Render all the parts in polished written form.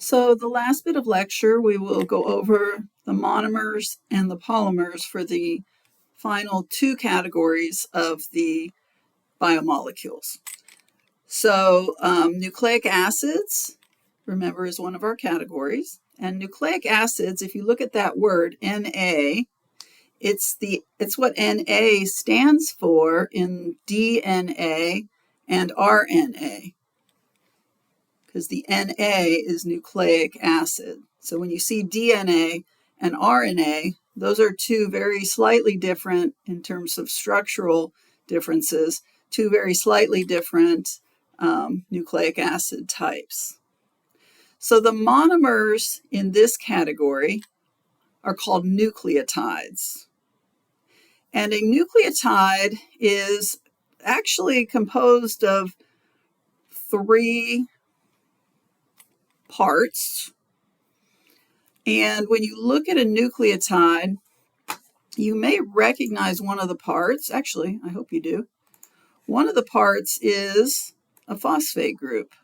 So the last bit of lecture, we will go over the monomers and the polymers for the final two categories of the biomolecules. So nucleic acids, remember, is one of our categories. And nucleic acids, if you look at that word, Na, it's what Na stands for in DNA and RNA, because the Na is nucleic acid. So when you see DNA and RNA, those are two very slightly different, in terms of structural differences, two very slightly different nucleic acid types. So the monomers in this category are called nucleotides. And a nucleotide is actually composed of three parts. And when you look at a nucleotide, you may recognize one of the parts. Actually, I hope you do. One of the parts is a phosphate group.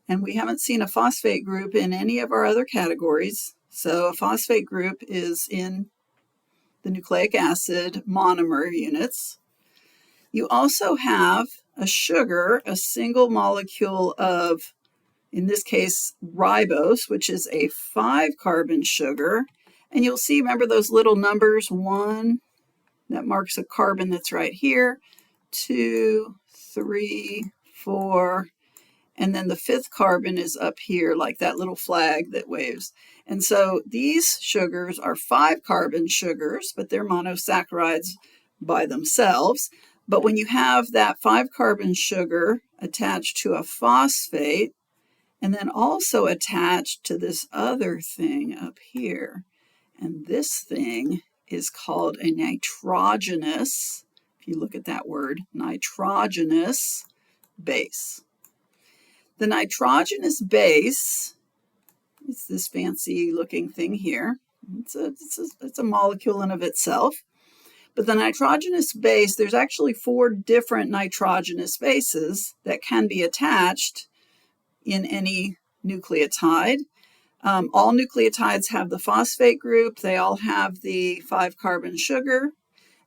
And we haven't seen a phosphate group in any of our other categories. So a phosphate group is in the nucleic acid monomer units. You also have a sugar, a single molecule of, in this case, ribose, which is a 5-carbon sugar. And you'll see, remember those little numbers, 1, that marks a carbon that's right here, 2, 3, 4, and then the 5th carbon is up here, like that little flag that waves. And so these sugars are 5-carbon sugars, but they're monosaccharides by themselves. But when you have that 5-carbon sugar attached to a phosphate, and then also attached to this other thing up here, and this thing is called a nitrogenous, if you look at that word, nitrogenous base. The nitrogenous base is this fancy looking thing here. It's a molecule in of itself. But the nitrogenous base, there's actually 4 different nitrogenous bases that can be attached in any nucleotide. All nucleotides have the phosphate group. They all have the 5-carbon sugar.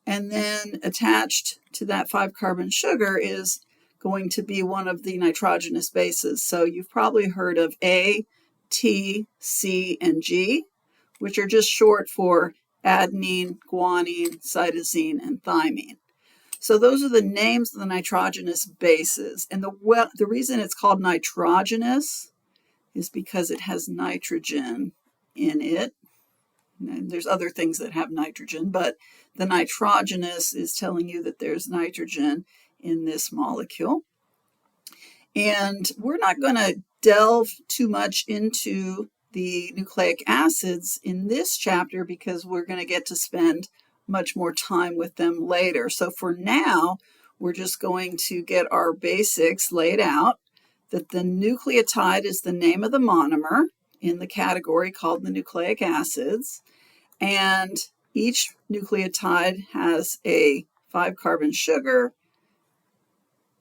And then attached to that 5-carbon sugar is going to be one of the nitrogenous bases. So you've probably heard of A, T, C, and G, which are just short for adenine, guanine, cytosine, and thymine. So those are the names of the nitrogenous bases. And the reason it's called nitrogenous is because it has nitrogen in it. And there's other things that have nitrogen, but the nitrogenous is telling you that there's nitrogen in this molecule. And we're not going to delve too much into the nucleic acids in this chapter because we're going to get to spend much more time with them later. So for now, we're just going to get our basics laid out, that the nucleotide is the name of the monomer in the category called the nucleic acids. And each nucleotide has a 5-carbon sugar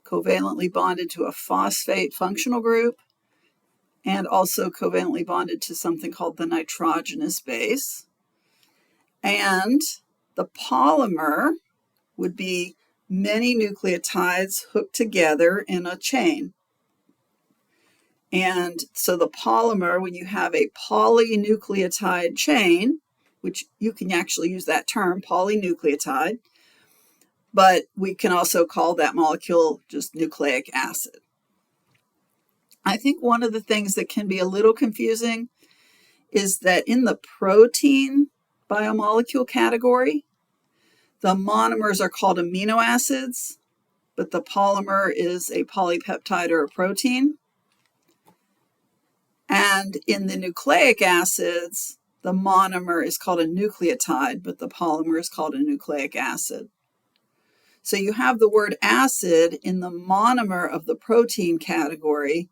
covalently bonded to a phosphate functional group and also covalently bonded to something called the nitrogenous base. And the polymer would be many nucleotides hooked together in a chain. And so the polymer, when you have a polynucleotide chain, which you can actually use that term, polynucleotide, but we can also call that molecule just nucleic acid. I think one of the things that can be a little confusing is that in the protein biomolecule category, the monomers are called amino acids, but the polymer is a polypeptide or a protein. And in the nucleic acids, the monomer is called a nucleotide, but the polymer is called a nucleic acid. So you have the word acid in the monomer of the protein category,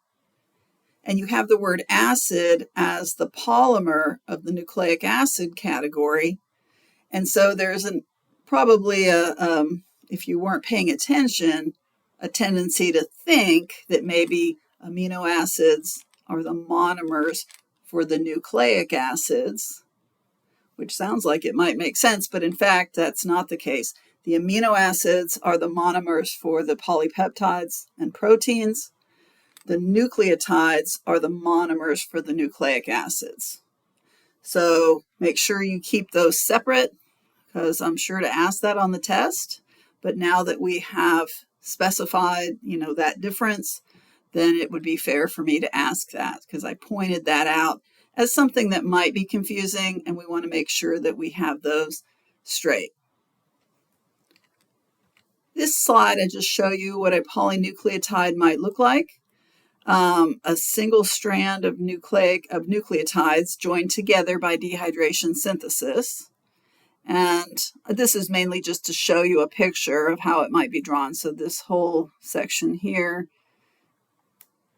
and you have the word acid as the polymer of the nucleic acid category. And so there's probably if you weren't paying attention, a tendency to think that maybe amino acids are the monomers for the nucleic acids, which sounds like it might make sense, but in fact, that's not the case. The amino acids are the monomers for the polypeptides and proteins. The nucleotides are the monomers for the nucleic acids. So make sure you keep those separate, because I'm sure to ask that on the test. But now that we have specified, that difference, then it would be fair for me to ask that, because I pointed that out as something that might be confusing, and we want to make sure that we have those straight. This slide, I just show you what a polynucleotide might look like. A single strand of nucleotides joined together by dehydration synthesis. And this is mainly just to show you a picture of how it might be drawn. So this whole section here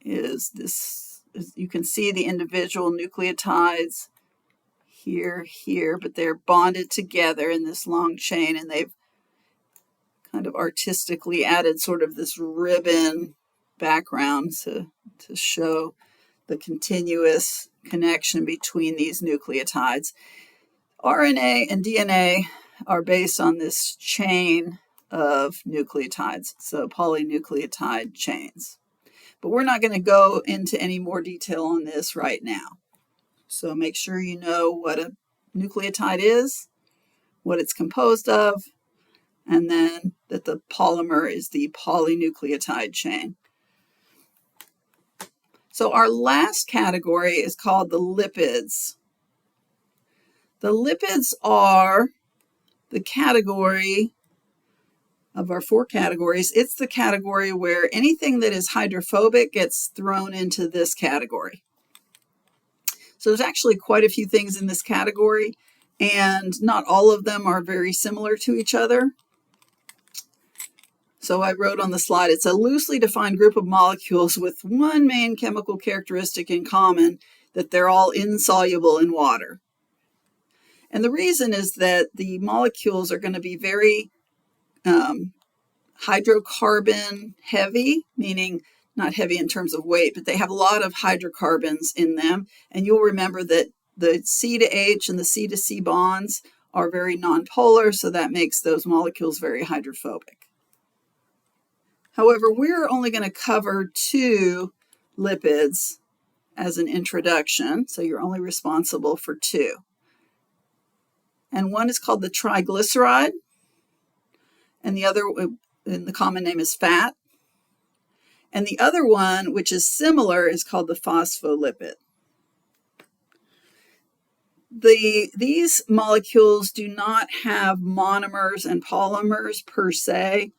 is this, you can see the individual nucleotides here, but they're bonded together in this long chain, and they've kind of artistically added sort of this ribbon background to show the continuous connection between these nucleotides. RNA and DNA are based on this chain of nucleotides, so polynucleotide chains. But we're not going to go into any more detail on this right now. So make sure you know what a nucleotide is, what it's composed of, and then that the polymer is the polynucleotide chain. So our last category is called the lipids. The lipids are the category of our 4 categories. It's the category where anything that is hydrophobic gets thrown into this category. So there's actually quite a few things in this category, and not all of them are very similar to each other. So I wrote on the slide, it's a loosely defined group of molecules with one main chemical characteristic in common, that they're all insoluble in water. And the reason is that the molecules are going to be very hydrocarbon heavy, meaning not heavy in terms of weight, but they have a lot of hydrocarbons in them. And you'll remember that the C to H and the C to C bonds are very nonpolar, so that makes those molecules very hydrophobic. However, we're only going to cover 2 lipids as an introduction, so you're only responsible for 2. And one is called the triglyceride, and the other, and the common name is fat. And the other one, which is similar, is called the phospholipid. These molecules do not have monomers and polymers per se.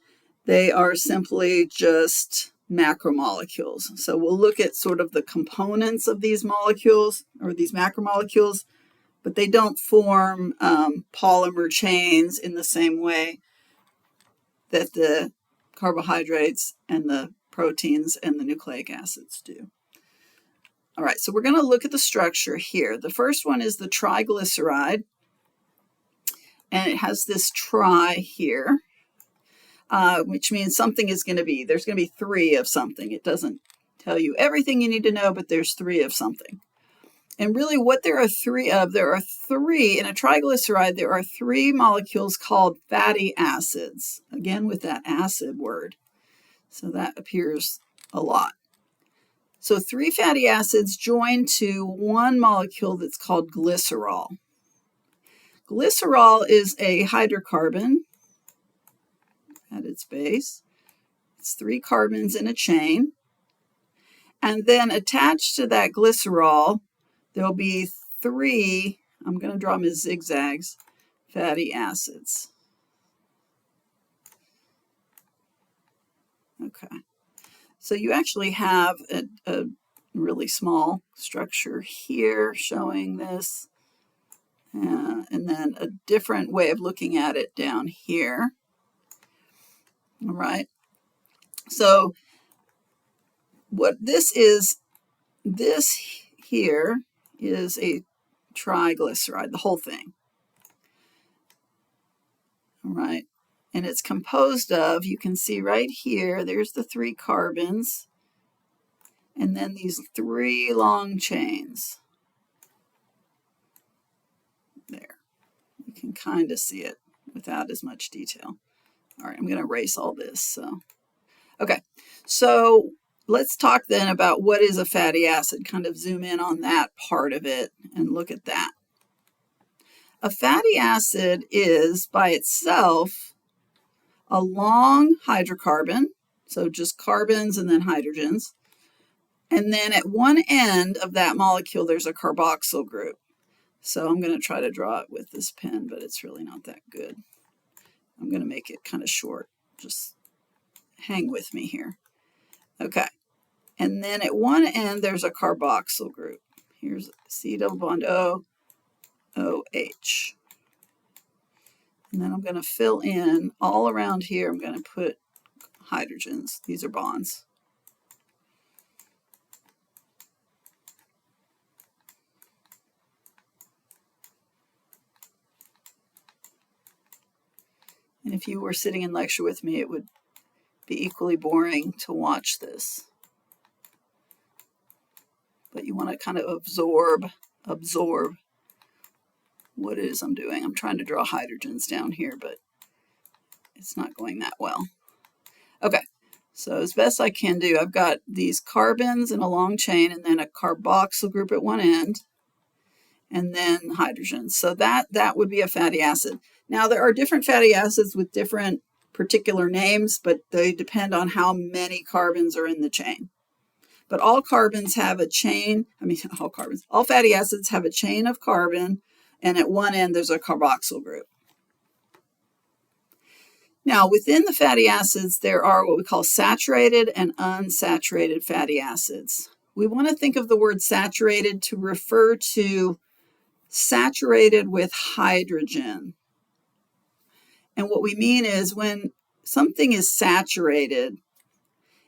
They are simply just macromolecules. So we'll look at sort of the components of these molecules, or these macromolecules, but they don't form polymer chains in the same way that the carbohydrates and the proteins and the nucleic acids do. All right, so we're going to look at the structure here. The first one is the triglyceride, and it has this tri here, which means something is going to be, there's going to be 3 of something. It doesn't tell you everything you need to know, but there's 3 of something. And really what there are 3 of, there are 3, in a triglyceride, there are 3 molecules called fatty acids, again with that acid word. So that appears a lot. So 3 fatty acids join to one molecule that's called glycerol. Glycerol is a hydrocarbon at its base. It's 3 carbons in a chain. And then attached to that glycerol, there'll be 3, I'm going to draw them as zigzags, fatty acids. Okay. So you actually have a really small structure here showing this, and then a different way of looking at it down here. All right. So what this here is a triglyceride, the whole thing. All right. And it's composed of, you can see right here, there's the 3 carbons. and then these 3 long chains. There. You can kind of see it without as much detail. All right, I'm going to erase all this. Okay, so let's talk then about what is a fatty acid, kind of zoom in on that part of it and look at that. A fatty acid is by itself a long hydrocarbon, so just carbons and then hydrogens, and then at one end of that molecule there's a carboxyl group. So I'm going to try to draw it with this pen, but it's really not that good. I'm going to make it kind of short. Just hang with me here. Okay. And then at one end, there's a carboxyl group. Here's C double bond O, OH. And then I'm going to fill in all around here. I'm going to put hydrogens. These are bonds. And if you were sitting in lecture with me, it would be equally boring to watch this. But you want to kind of absorb what it is I'm doing. I'm trying to draw hydrogens down here, but it's not going that well. Okay, so as best I can do, I've got these carbons in a long chain and then a carboxyl group at one end, and then hydrogens. So that would be a fatty acid. Now, there are different fatty acids with different particular names, but they depend on how many carbons are in the chain. But all carbons have a chain, all fatty acids have a chain of carbon, and at one end there's a carboxyl group. Now, within the fatty acids, there are what we call saturated and unsaturated fatty acids. We want to think of the word saturated to refer to saturated with hydrogen. And what we mean is when something is saturated,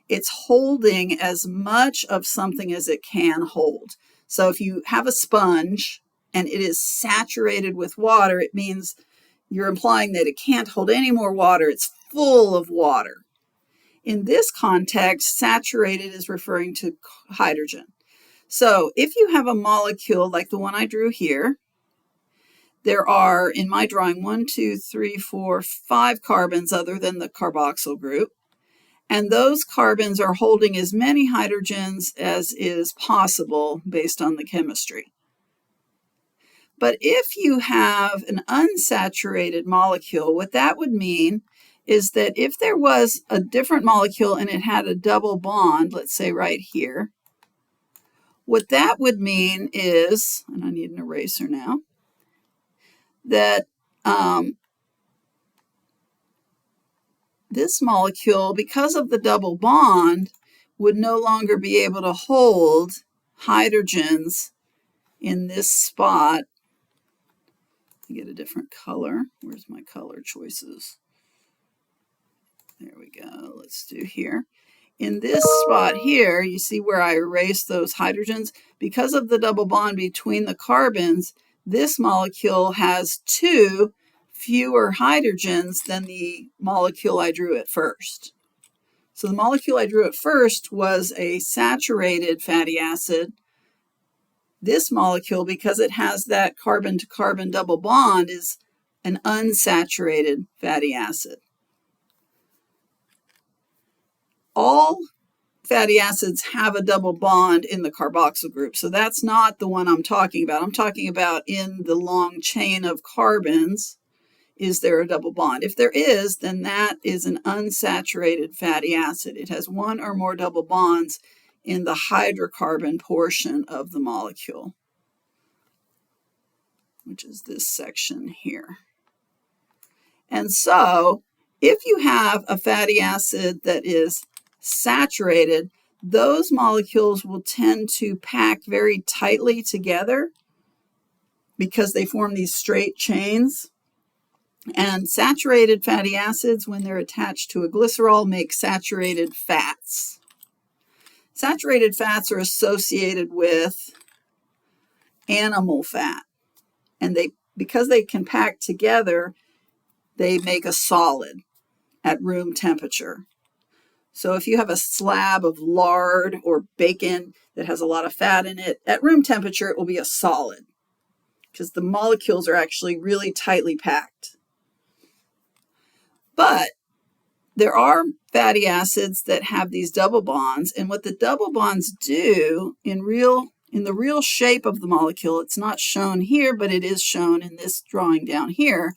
it's holding as much of something as it can hold. So if you have a sponge and it is saturated with water, it means you're implying that it can't hold any more water. It's full of water. In this context, saturated is referring to hydrogen. So if you have a molecule like the one I drew here, there are, in my drawing, 1, 2, 3, 4, 5 carbons other than the carboxyl group. And those carbons are holding as many hydrogens as is possible based on the chemistry. But if you have an unsaturated molecule, what that would mean is that if there was a different molecule and it had a double bond, let's say right here, what that would mean is, and I need an eraser now, that this molecule, because of the double bond, would no longer be able to hold hydrogens in this spot. I get a different color. Where's my color choices? There we go. Let's do here. In this spot here, you see where I erased those hydrogens? Because of the double bond between the carbons, this molecule has 2 fewer hydrogens than the molecule I drew at first. So the molecule I drew at first was a saturated fatty acid. This molecule, because it has that carbon-to-carbon double bond, is an unsaturated fatty acid. All fatty acids have a double bond in the carboxyl group, so that's not the one I'm talking about. I'm talking about in the long chain of carbons, is there a double bond? If there is, then that is an unsaturated fatty acid. It has 1 or more double bonds in the hydrocarbon portion of the molecule, which is this section here. And so, if you have a fatty acid that is saturated, those molecules will tend to pack very tightly together because they form these straight chains. And saturated fatty acids, when they're attached to a glycerol, make saturated fats. Saturated fats are associated with animal fat. And because they can pack together, they make a solid at room temperature. So if you have a slab of lard or bacon that has a lot of fat in it, at room temperature, it will be a solid because the molecules are actually really tightly packed. But there are fatty acids that have these double bonds, and what the double bonds do in the real shape of the molecule, it's not shown here, but it is shown in this drawing down here.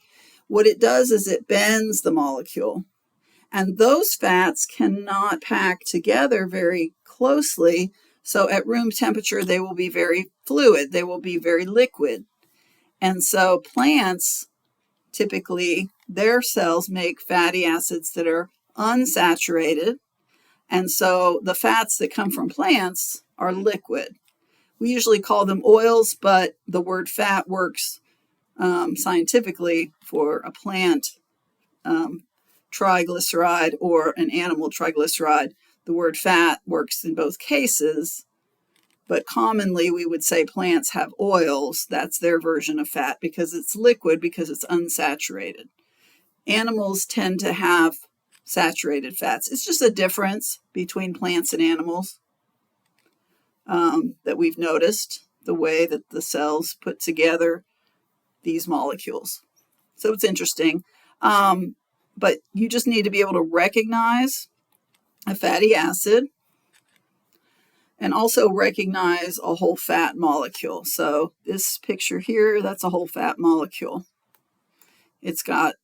What it does is it bends the molecule, and those fats cannot pack together very closely. So at room temperature, they will be very fluid, they will be very liquid. And so plants, typically, their cells make fatty acids that are unsaturated. And so the fats that come from plants are liquid. We usually call them oils, but the word fat works scientifically for a plant triglyceride or an animal triglyceride. The word fat works in both cases, but commonly we would say plants have oils. That's their version of fat because it's liquid, because it's unsaturated. Animals tend to have saturated fats. It's just a difference between plants and animals that we've noticed, the way that the cells put together these molecules. So it's interesting. But you just need to be able to recognize a fatty acid and also recognize a whole fat molecule. So this picture here, that's a whole fat molecule. It's got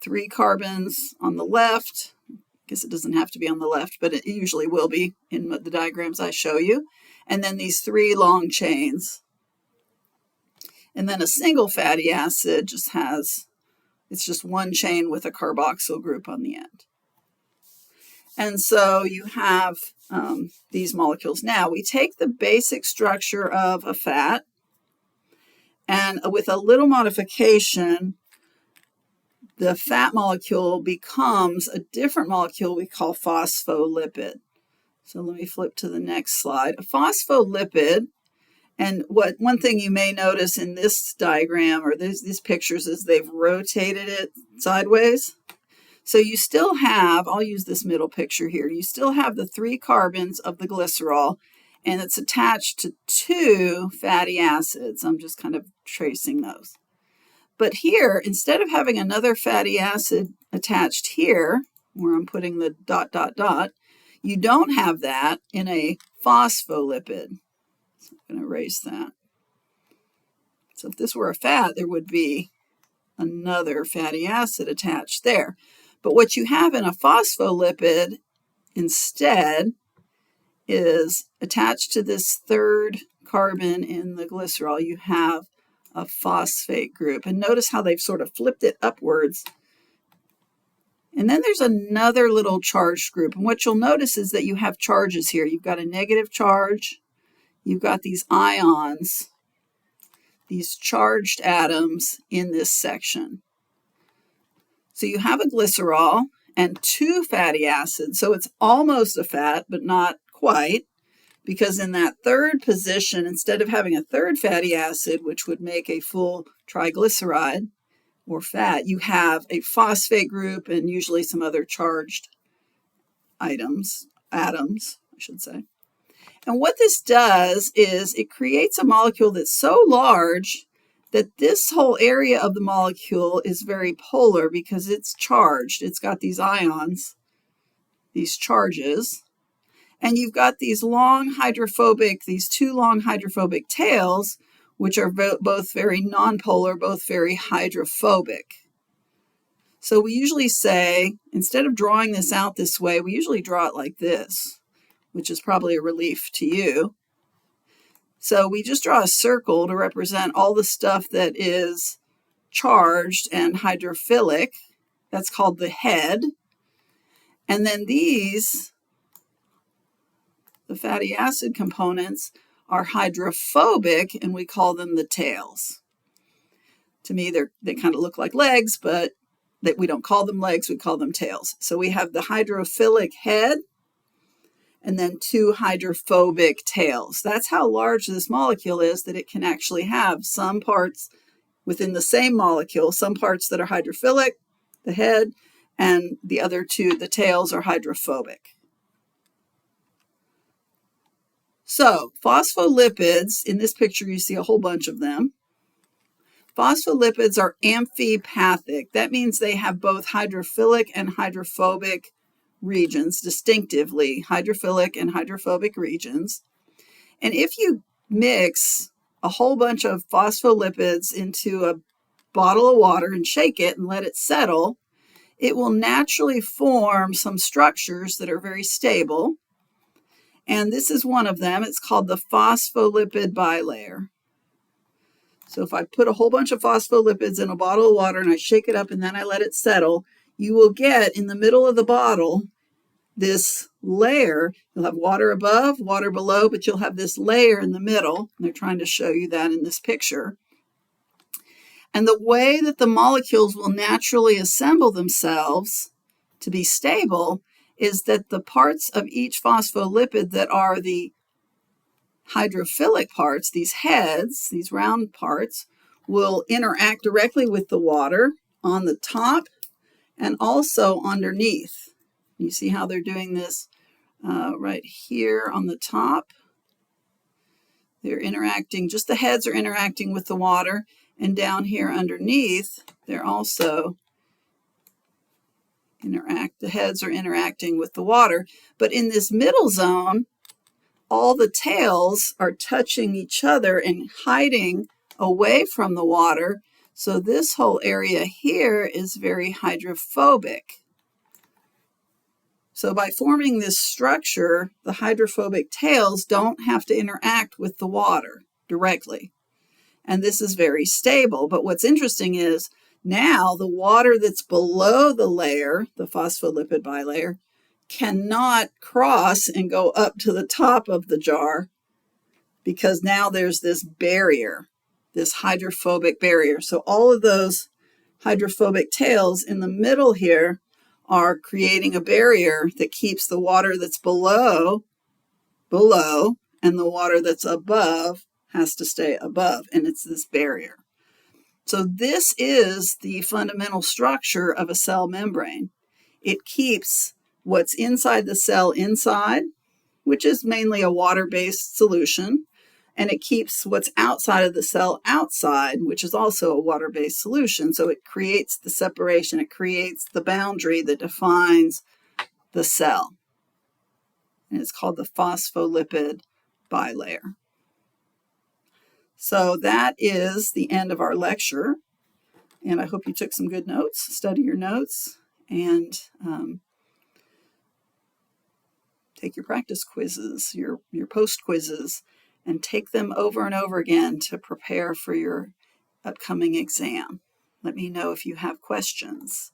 3 carbons on the left. I guess it doesn't have to be on the left, but it usually will be in the diagrams I show you. And then these 3 long chains. And then a single fatty acid it's just one chain with a carboxyl group on the end. And so you have these molecules. Now we take the basic structure of a fat, and with a little modification, the fat molecule becomes a different molecule we call phospholipid. So let me flip to the next slide. A phospholipid, and one thing you may notice in this diagram or these pictures is they've rotated it sideways. So you still have, I'll use this middle picture here, you still have the 3 carbons of the glycerol, and it's attached to 2 fatty acids. I'm just kind of tracing those. But here, instead of having another fatty acid attached here, where I'm putting the ... you don't have that in a phospholipid. So I'm going to erase that. So if this were a fat, there would be another fatty acid attached there. But what you have in a phospholipid instead is attached to this 3rd carbon in the glycerol, you have a phosphate group. And notice how they've sort of flipped it upwards. And then there's another little charged group. And what you'll notice is that you have charges here. You've got a negative charge. You've got these ions, these charged atoms in this section. So you have a glycerol and 2 fatty acids. So it's almost a fat, but not quite, because in that 3rd position, instead of having a 3rd fatty acid, which would make a full triglyceride or fat, you have a phosphate group and usually some other charged atoms, I should say. And what this does is it creates a molecule that's so large that this whole area of the molecule is very polar because it's charged. It's got these ions, these charges, and you've got these 2 long hydrophobic tails, which are both very nonpolar, both very hydrophobic. So we usually say, instead of drawing this out this way, we usually draw it like this, which is probably a relief to you. So we just draw a circle to represent all the stuff that is charged and hydrophilic. That's called the head. And then these, the fatty acid components, are hydrophobic, and we call them the tails. To me, they kind of look like legs, but we don't call them legs, we call them tails. So we have the hydrophilic head, and then 2 hydrophobic tails. That's how large this molecule is, that it can actually have some parts within the same molecule, some parts that are hydrophilic, the head, and the other 2, the tails, are hydrophobic. So phospholipids, in this picture you see a whole bunch of them. Phospholipids are amphipathic. That means they have both hydrophilic and hydrophobic regions, distinctively hydrophilic and hydrophobic regions. And if you mix a whole bunch of phospholipids into a bottle of water and shake it and let it settle, it will naturally form some structures that are very stable. And this is one of them. It's called the phospholipid bilayer. So if I put a whole bunch of phospholipids in a bottle of water and I shake it up and then I let it settle, you will get in the middle of the bottle this layer. You'll have water above, water below, but you'll have this layer in the middle. And they're trying to show you that in this picture. And the way that the molecules will naturally assemble themselves to be stable is that the parts of each phospholipid that are the hydrophilic parts, these heads, these round parts, will interact directly with the water on the top and also underneath. You see how they're doing this right here on the top. They're interacting, just the heads are interacting with the water, and down here underneath, they're also the heads are interacting with the water. But in this middle zone, all the tails are touching each other and hiding away from the water. So this whole area here is very hydrophobic. So by forming this structure, the hydrophobic tails don't have to interact with the water directly. And this is very stable. But what's interesting is now the water that's below the layer, the phospholipid bilayer, cannot cross and go up to the top of the jar because now there's this barrier, this hydrophobic barrier. So all of those hydrophobic tails in the middle here are creating a barrier that keeps the water that's below, and the water that's above has to stay above, and it's this barrier. So this is the fundamental structure of a cell membrane. It keeps what's inside the cell inside, which is mainly a water-based solution, and it keeps what's outside of the cell outside, which is also a water-based solution. So it creates the separation, it creates the boundary that defines the cell. And it's called the phospholipid bilayer. So that is the end of our lecture, and I hope you took some good notes. Study your notes and take your practice quizzes, your post quizzes, and take them over and over again to prepare for your upcoming exam. Let me know if you have questions.